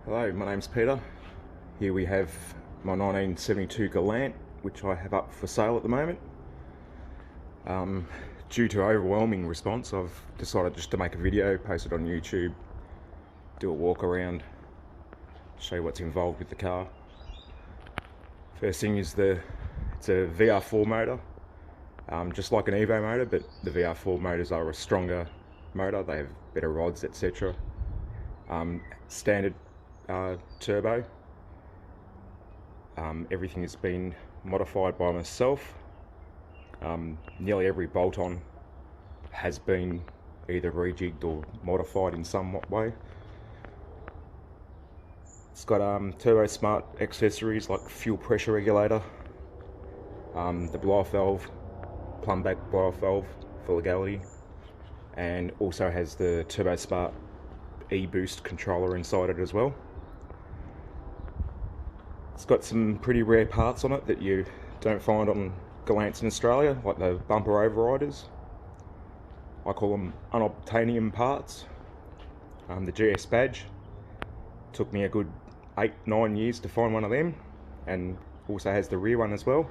Hello, my name's Peter. Here we have my 1972 Galant, which I have up for sale at the moment. Due to overwhelming response, I've decided just to make a video, post it on YouTube, do a walk around, show you what's involved with the car. First thing is it's a VR4 motor, just like an Evo motor, but the VR4 motors are a stronger motor. They have better rods, etc. Standard turbo. Everything has been modified by myself. Nearly every bolt-on has been either rejigged or modified in some way. It's got turbo smart accessories like fuel pressure regulator, the blow-off valve, plumb back blow-off valve for legality, and also has the turbo smart e-boost controller inside it as well. It's got some pretty rare parts on it that you don't find on Galants in Australia, like the bumper overriders. I call them unobtainium parts. The GS badge took me a good 8-9 years to find one of them, and also has the rear one as well,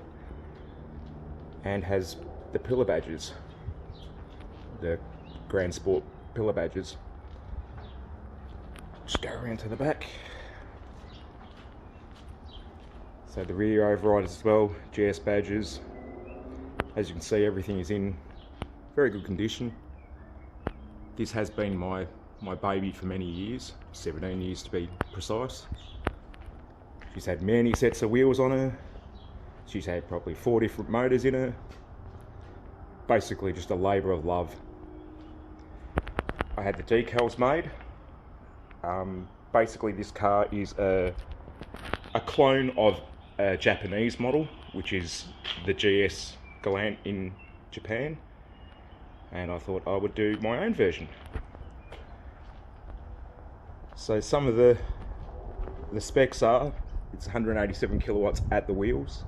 and has the pillar badges, the Grand Sport pillar badges. Just go around to the back. So the rear overriders as well, GS badges. As you can see, everything is in very good condition. This has been my baby for many years, 17 years to be precise. She's had many sets of wheels on her. She's had probably 4 different motors in her. Basically just a labour of love. I had the decals made. Basically this car is a clone of a Japanese model, which is the GS Galant in Japan, and I thought I would do my own version. So some of the specs are, it's 187 kilowatts at the wheels.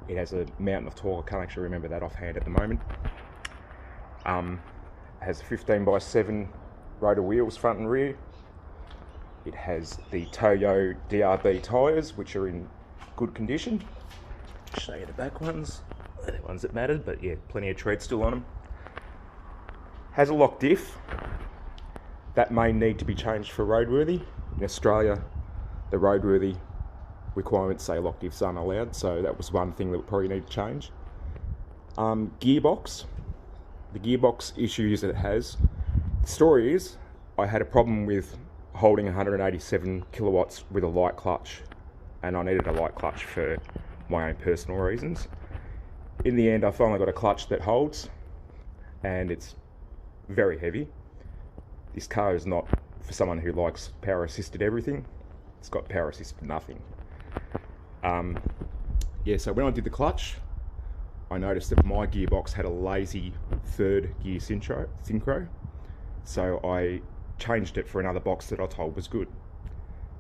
It has a mountain of torque. I can't actually remember that offhand at the moment. It has 15x7 rotor wheels front and rear. It has the Toyo DRB tyres, which are in good condition. Show you the back ones. They're the ones that mattered, but yeah, plenty of tread still on them. Has a lock diff. That may need to be changed for roadworthy. In Australia, the roadworthy requirements say lock diffs aren't allowed, so that was one thing that would probably need to change. Gearbox. The gearbox issues that it has. The story is, I had a problem with holding 187 kilowatts with a light clutch, and I needed a light clutch for my own personal reasons. In the end, I finally got a clutch that holds, and it's very heavy. This car is not for someone who likes power assisted everything. It's got power assist for nothing. So when I did the clutch, I noticed that my gearbox had a lazy third gear synchro, so I changed it for another box that I told was good.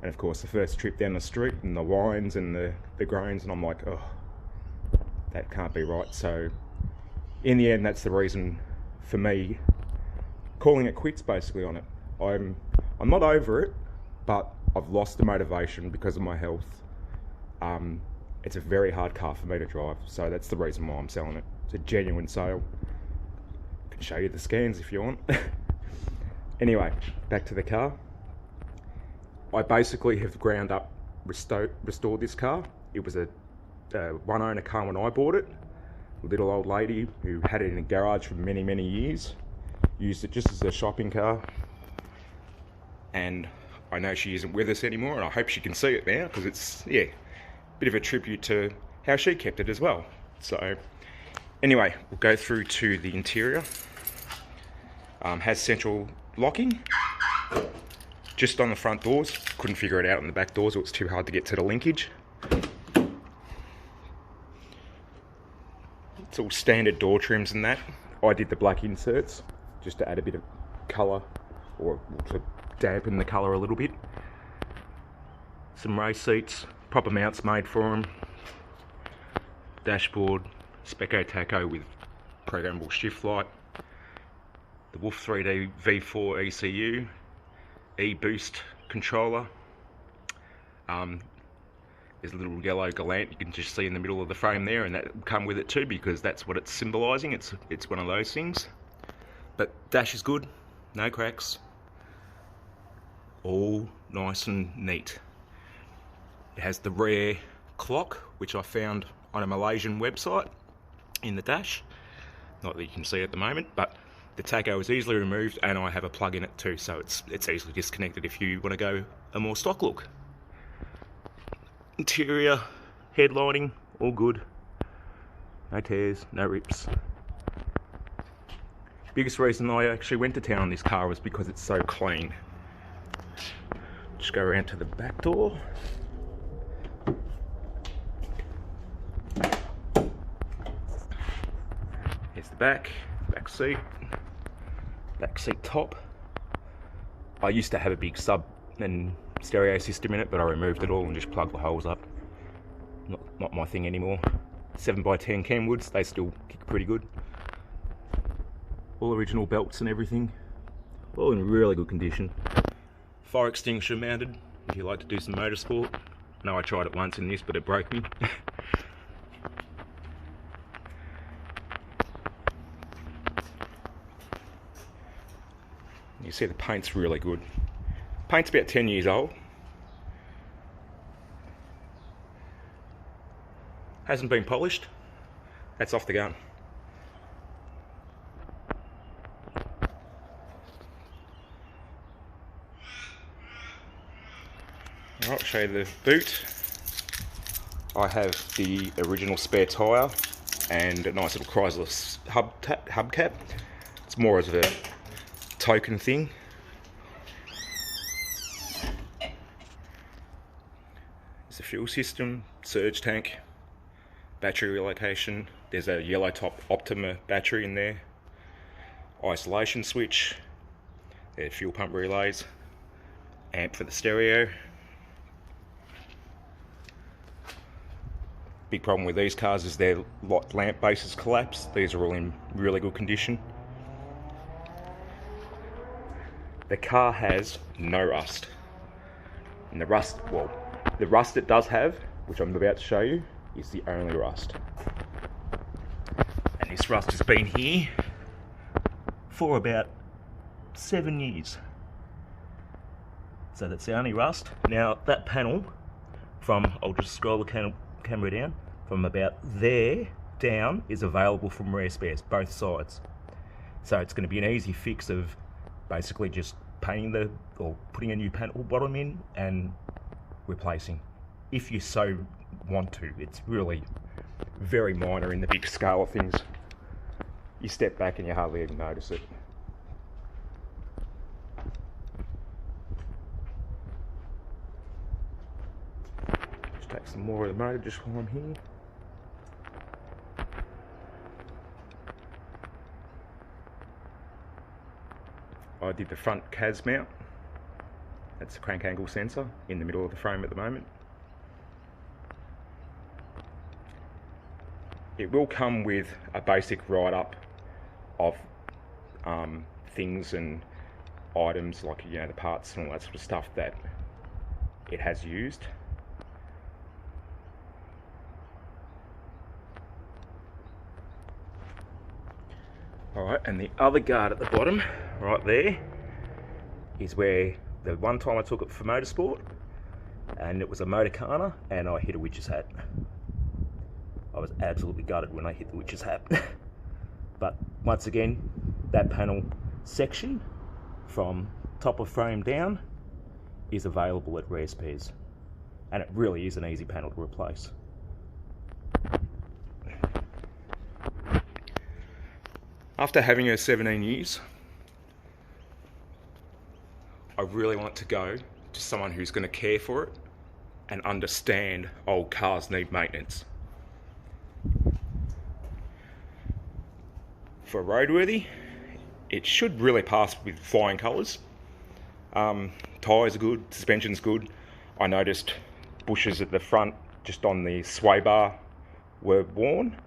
And of course the first trip down the street and the whines and the groans, and I'm like, oh, that can't be right. So in the end, that's the reason for me calling it quits basically on it. I'm not over it, but I've lost the motivation because of my health. It's a very hard car for me to drive, so that's the reason why I'm selling it. It's a genuine sale. I can show you the scans if you want. Anyway, back to the car. I basically have ground up, restored this car. It was a one owner car when I bought it. A little old lady who had it in a garage for many, many years. Used it just as a shopping car. And I know she isn't with us anymore, and I hope she can see it now, because it's, yeah, a bit of a tribute to how she kept it as well. So, anyway, we'll go through to the interior. Has central locking just on the front doors. Couldn't figure it out on the back doors, it was too hard to get to the linkage. It's all standard door trims and that. I did the black inserts just to add a bit of colour, or to dampen the colour a little bit. Some race seats, proper mounts made for them. Dashboard, Speco Taco with programmable shift light. The Wolf 3D V4 ECU, e-boost controller. There's a little yellow Galant you can just see in the middle of the frame there, and that will come with it too because that's what it's symbolising. It's one of those things. But dash is good, no cracks, all nice and neat. It has the rare clock, which I found on a Malaysian website in the dash. Not that you can see at the moment, but the taco is easily removed, and I have a plug in it too, so it's easily disconnected if you want to go a more stock look. Interior, headlining, all good. No tears, no rips. Biggest reason I actually went to town on this car was because it's so clean. Just go around to the back door. Here's the back seat top. I used to have a big sub and stereo system in it, but I removed it all and just plugged the holes up. Not my thing anymore. 7x10 Kenwoods, they still kick pretty good. All original belts and everything, all in really good condition. Fire extinguisher mounted if you like to do some motorsport. I know I tried it once in this, but it broke me. You see the paint's really good. Paint's about 10 years old. Hasn't been polished. That's off the gun. I'll show you the boot. I have the original spare tyre and a nice little Chrysler hubcap. It's more as a token thing. There's a fuel system, surge tank, battery relocation. There's a yellow top Optima battery in there. Isolation switch. There's fuel pump relays. Amp for the stereo. Big problem with these cars is their lamp bases collapse. These are all in really good condition. The car has no rust. And the rust it does have, which I'm about to show you, is the only rust. And this rust has been here for about 7 years. So that's the only rust. Now that panel I'll just scroll the camera down, from about there down is available from Rare Spares, both sides. So it's going to be an easy fix of basically just painting or putting a new panel bottom in and replacing, if you so want to. It's really very minor in the big scale of things. You step back and you hardly even notice it. Just take some more of the motor just while I'm here. I did the front CAS mount. That's the crank angle sensor in the middle of the frame at the moment. It will come with a basic write-up of things and items, like, you know, the parts and all that sort of stuff that it has used. Alright, and the other guard at the bottom, right there, is where the one time I took it for motorsport, and it was a Motorcana, and I hit a witch's hat. I was absolutely gutted when I hit the witch's hat. But once again, that panel section from top of frame down is available at Rare Spares, and it really is an easy panel to replace. After having her 17 years, I really want to go to someone who's going to care for it and understand old cars need maintenance. For roadworthy, it should really pass with flying colours. Tyres are good, suspension's good. I noticed bushes at the front, just on the sway bar, were worn,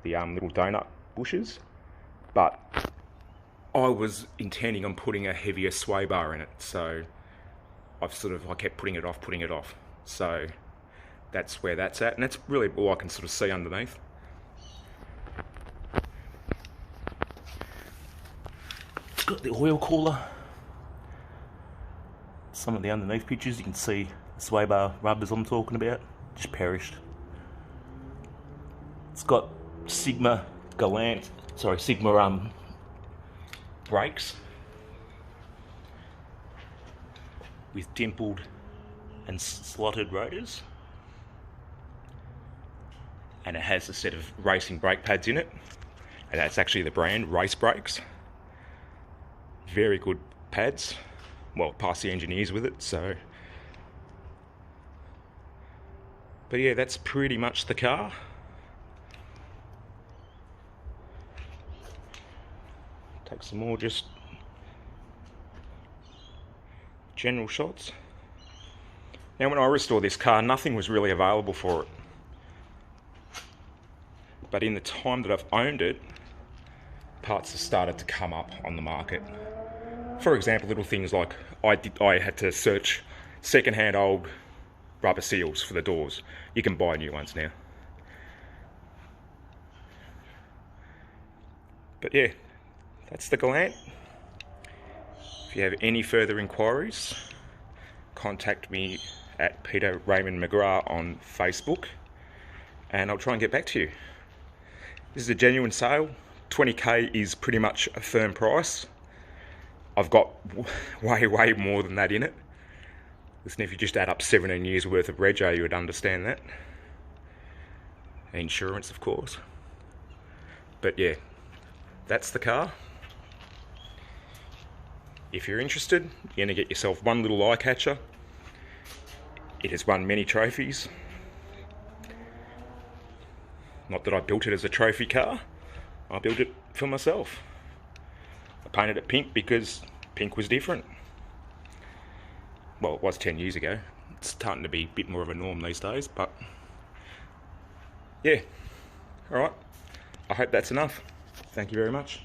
the little donut bushes. But I was intending on putting a heavier sway bar in it, so I kept putting it off. So that's where that's at, and that's really all I can sort of see underneath. It's got the oil cooler. Some of the underneath pictures, you can see the sway bar rubbers I'm talking about, just perished. It's got Sigma brakes with dimpled and slotted rotors, and it has a set of racing brake pads in it, and that's actually the brand Race Brakes. Very good pads. Well, passed the engineers with it, so. But yeah, that's pretty much the car. Take some more just general shots. Now, when I restored this car, nothing was really available for it. But in the time that I've owned it, parts have started to come up on the market. For example, little things like I had to search second-hand old rubber seals for the doors. You can buy new ones now. But yeah, that's the Galant. If you have any further inquiries, contact me at Peter Raymond McGrath on Facebook, and I'll try and get back to you. This is a genuine sale. 20k is pretty much a firm price. I've got way more than that in it. Listen, if you just add up 17 years worth of rego, you would understand that. Insurance, of course. But yeah, that's the car. If you're interested, you're going to get yourself one little eye catcher. It has won many trophies. Not that I built it as a trophy car. I built it for myself. I painted it pink because pink was different. Well, it was 10 years ago. It's starting to be a bit more of a norm these days, but yeah. Alright. I hope that's enough. Thank you very much.